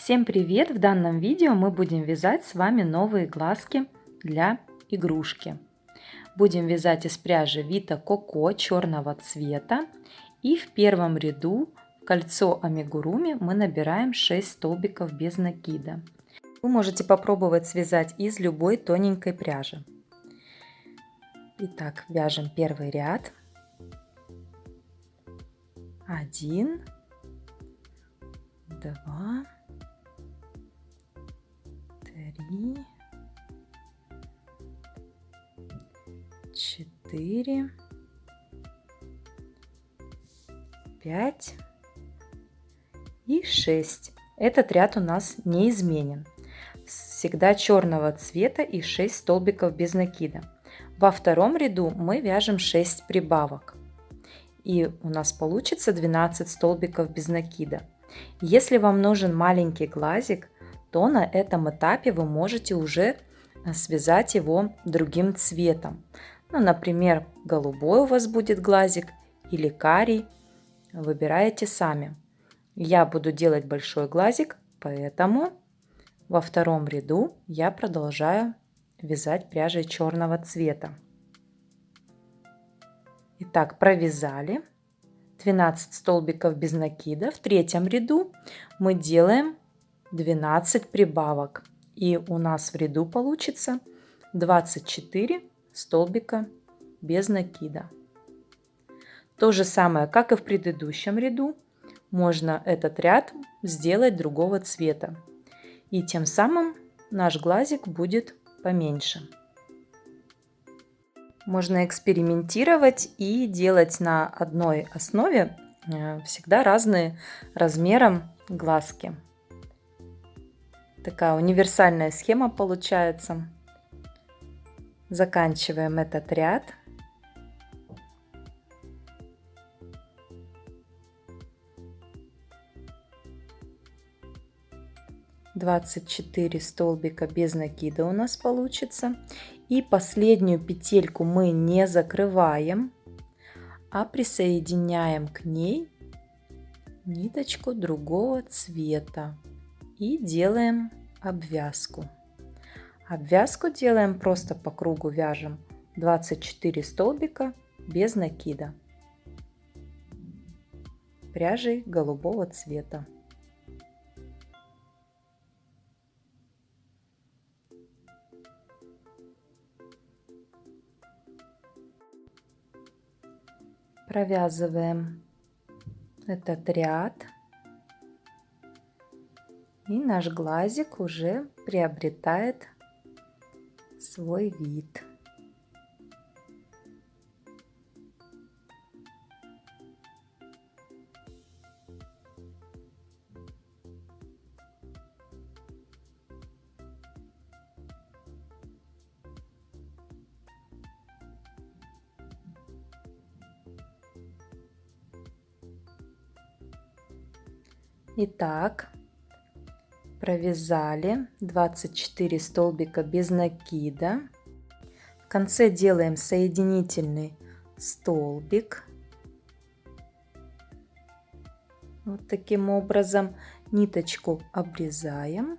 Всем привет! В данном видео мы будем вязать с вами новые глазки для игрушки. Будем вязать из пряжи Vita Coco черного цвета. И в первом ряду в кольцо амигуруми мы набираем 6 столбиков без накида. Вы можете попробовать связать из любой тоненькой пряжи. Итак, вяжем первый ряд. 1, 2, 3, 4, 5 и 6. Этот ряд у нас не изменен. Всегда черного цвета и 6 столбиков без накида. Во втором ряду мы вяжем 6 прибавок. И у нас получится 12 столбиков без накида. Если вам нужен маленький глазик, то на этом этапе вы можете уже связать его другим цветом. Ну, например, голубой у вас будет глазик или карий. Выбираете сами. Я буду делать большой глазик, поэтому во втором ряду я продолжаю вязать пряжей черного цвета. Итак, провязали 12 столбиков без накида. В третьем ряду мы делаем 12 прибавок. И у нас в ряду получится 24 столбика без накида. То же самое, как и в предыдущем ряду, можно этот ряд сделать другого цвета. И тем самым наш глазик будет поменьше. Можно экспериментировать и делать на одной основе всегда разные размером глазки. Такая универсальная схема получается. Заканчиваем этот ряд. Двадцать 24 столбика без накида у нас получится. И последнюю петельку мы не закрываем, а присоединяем к ней ниточку другого цвета и делаем обвязку. Обвязку делаем просто по кругу, вяжем 24 столбика без накида пряжей голубого цвета. Провязываем этот ряд, и наш глазик уже приобретает свой вид. Итак, провязали 24 столбика без накида. В конце делаем соединительный столбик. Вот таким образом ниточку обрезаем.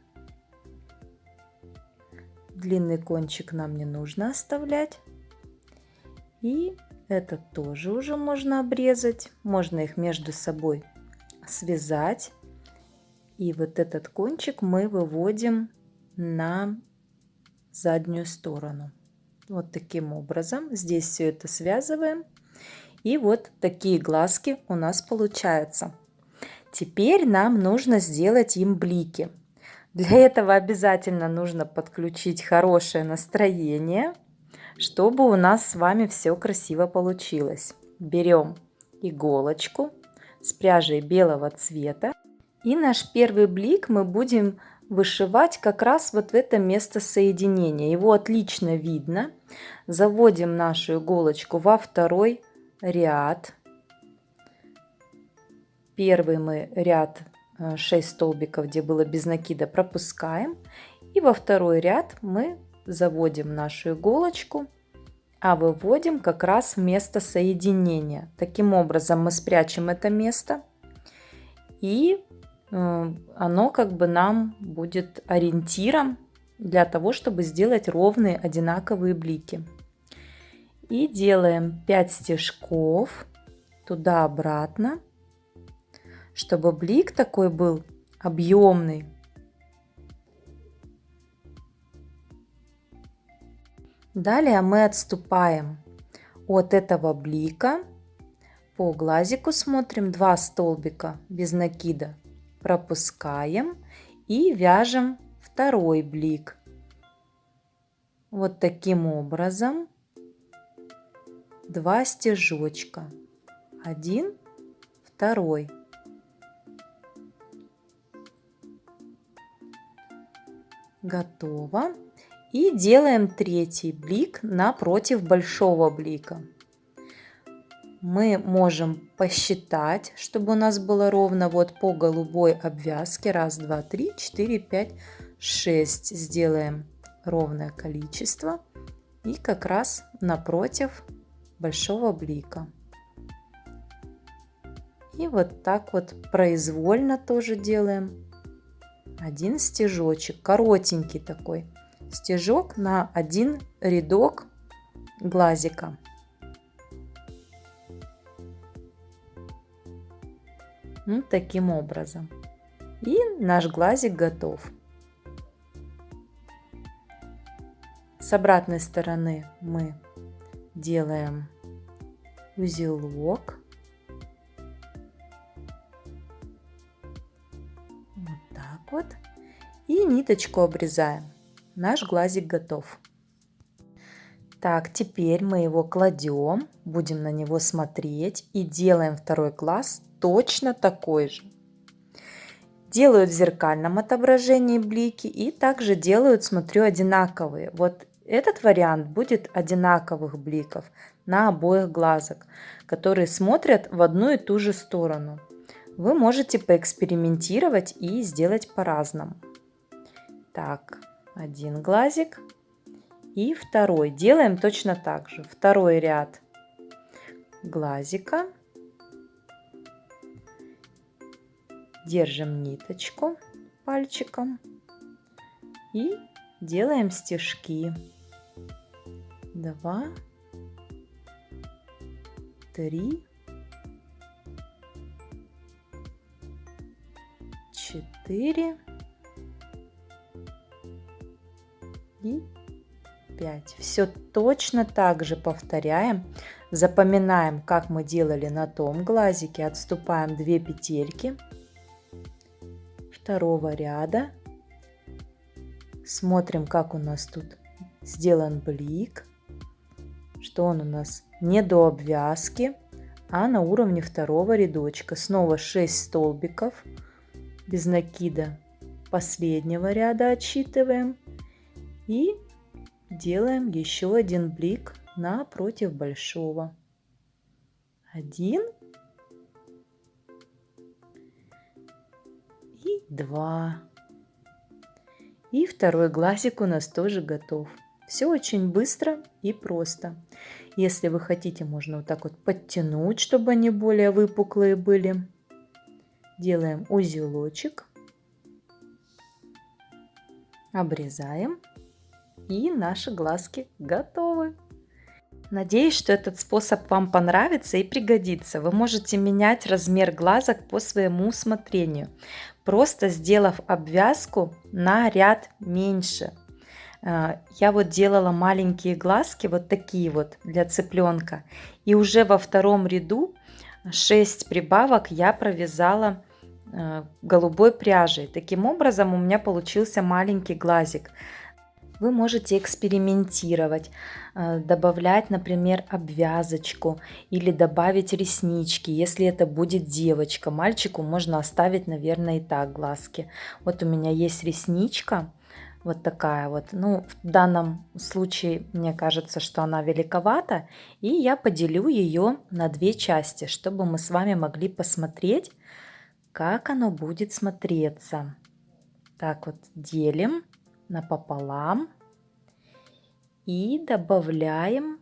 Длинный кончик нам не нужно оставлять. И этот тоже уже можно обрезать. Можно их между собой связать. И вот этот кончик мы выводим на заднюю сторону. Вот таким образом. Здесь все это связываем. И вот такие глазки у нас получаются. Теперь нам нужно сделать им блики. Для этого обязательно нужно подключить хорошее настроение, чтобы у нас с вами все красиво получилось. Берем иголочку с пряжей белого цвета. И наш первый блик мы будем вышивать как раз вот в это место соединения. Его отлично видно. Заводим нашу иголочку во второй ряд. Первый мы ряд 6 столбиков, где было без накида, пропускаем. И во второй ряд мы заводим нашу иголочку, а выводим как раз в место соединения. Таким образом мы спрячем это место. И оно как бы нам будет ориентиром для того, чтобы сделать ровные одинаковые блики. И делаем 5 стежков туда-обратно, чтобы блик такой был объемный. Далее мы отступаем от этого блика, по глазику смотрим 2 столбика без накида, пропускаем и вяжем второй блик. Вот таким образом 2 стежочка, 1, 2. Готово. И делаем третий блик напротив большого блика. Мы можем посчитать, чтобы у нас было ровно вот по голубой обвязке. 1, 2, 3, 4, 5, 6. Сделаем ровное количество. И как раз напротив большого блика. И вот так вот произвольно тоже делаем. 1 стежочек, коротенький такой стежок на 1 рядок глазика. Вот таким образом. И наш глазик готов. С обратной стороны мы делаем узелок. Вот так вот. И ниточку обрезаем. Наш глазик готов. Так, теперь мы его кладем, будем на него смотреть и делаем второй глаз точно такой же. Делают в зеркальном отображении блики и также делают, смотрю, одинаковые. Вот этот вариант будет одинаковых бликов на обоих глазах, которые смотрят в одну и ту же сторону. Вы можете поэкспериментировать и сделать по-разному. Так, 1 глазик и второй. Делаем точно так же. Второй ряд глазика. Держим ниточку пальчиком и делаем стежки. 2, 3, 4 и 5. Все точно так же повторяем. Запоминаем, как мы делали на том глазике. Отступаем 2 петельки второго ряда. Смотрим, как у нас тут сделан блик, что он у нас не до обвязки, а на уровне второго рядочка. Снова 6 столбиков без накида последнего ряда отсчитываем и делаем еще 1 блик напротив большого. 1 и 2. И второй глазик у нас тоже готов. Все очень быстро и просто. Если вы хотите, можно вот так вот подтянуть, чтобы они более выпуклые были. Делаем узелочек, обрезаем, и наши глазки готовы. Надеюсь, что этот способ вам понравится и пригодится. Вы можете менять размер глазок по своему усмотрению, просто сделав обвязку на ряд меньше. Я вот делала маленькие глазки, вот такие вот для цыпленка, и уже во втором ряду 6 прибавок я провязала голубой пряжей. Таким образом у меня получился маленький глазик. Вы можете экспериментировать, добавлять, например, обвязочку или добавить реснички, если это будет девочка. Мальчику можно оставить, наверное, и так глазки. Вот у меня есть ресничка, вот такая вот. Ну, в данном случае мне кажется, что она великовата, и я поделю ее на 2 части, чтобы мы с вами могли посмотреть, как оно будет смотреться. Так вот делим напополам и добавляем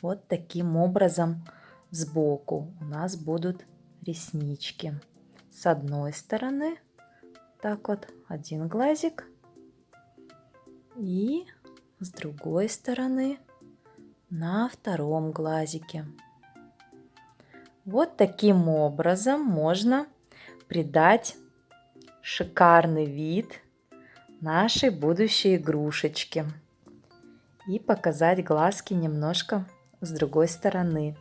вот таким образом сбоку. У нас будут реснички. с одной стороны, так вот, один глазик, и с другой стороны на втором глазике. Вот таким образом можно придать шикарный вид нашей будущей игрушечки и показать глазки немножко с другой стороны.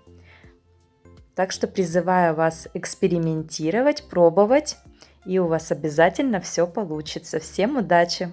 Так что призываю вас экспериментировать, пробовать, и у вас обязательно все получится. Всем удачи!